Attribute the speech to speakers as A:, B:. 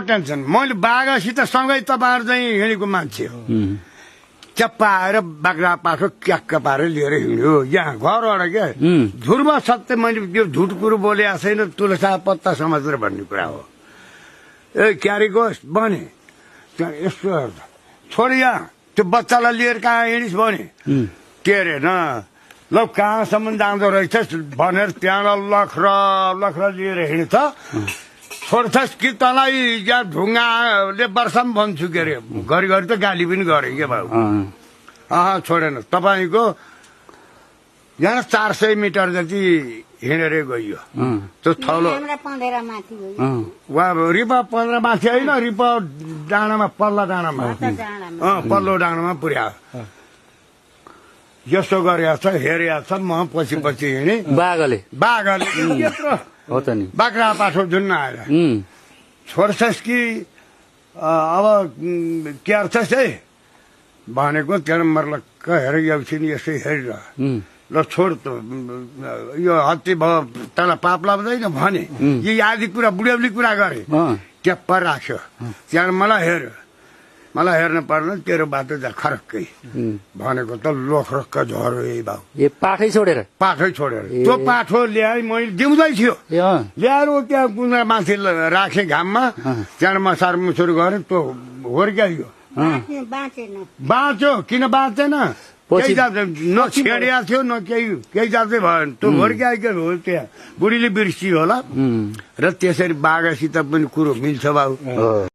A: tension मैले बाघसित सँगै तपाईँहरू चाहिँ हिँडेको मान्छे हो चप्पा आएर बाख्रा पाठो क्याक्क पारेर लिएर हिँड्यो यहाँ घरबाट क्या झुरमा सत्य मैले यो झुट कुरो बोलेको छैन तुलसा पत्ता समातेर भन्ने कुरा हो ए क्यारेको भने त्यहाँ यस्तो छोड यहाँ त्यो बच्चालाई लिएर कहाँ हिँडिस् भने के अरे न ल कहाँसम्म जाँदो रहेछस् भनेर त्यहाँ लखरा लिएर हिँड्छ छोड्छस् कि तँलाई यहाँ ढुङ्गाले वर्षम भन्छु के अरे घरिघरि त गाली पनि गरे के बाबु छोडेन तपाईँको यहाँ 400 मिटर जति हिँडेर गइयो त्यो थलो रिपा 15 माथि होइन रिपा डाँडामा पल्ला डाँडामा पल्लो डाँडामा पुर्यायो यस्तो गरेको छ हेरेको छ म पछि हिँडे बाघले यत्रो
B: हो त नि
A: बाख्रा पाठो जुन आएर छोड्छस् कि अब क्यार्छस् है भनेको त्यहाँ मर्लक्क हेर एकछिन यसै हेरेर ल छोड त यो हत्ती भयो तँलाई पाप लाग्दैन भने यी आदि कुरा बुढ्यौली कुरा गरे ट्याप्प राख्यो त्यहाँ मलाई हेर्न पर्दैन तेरो बाटो जा खरक्कै भनेको त लोखरक्क झरो यही भाउ
B: पाठै छोडेर
A: त्यो पाठो ल्याए मैले दिउँदै थियो ल्याएर त्यहाँ कुना माथि राखेँ घाममा त्यहाँ मसार मुसुर गरेँ त्यो हुर्क्याइयो बाँच्यो किन बाँचेन केही जाँदै न छेडिया थियो न केही जाँदै भएन त्यो हुर्क्याएको हो त्यहाँ बुढीले बिर्सियो होला र त्यसरी बाघसित पनि कुरो मिल्छ बाबु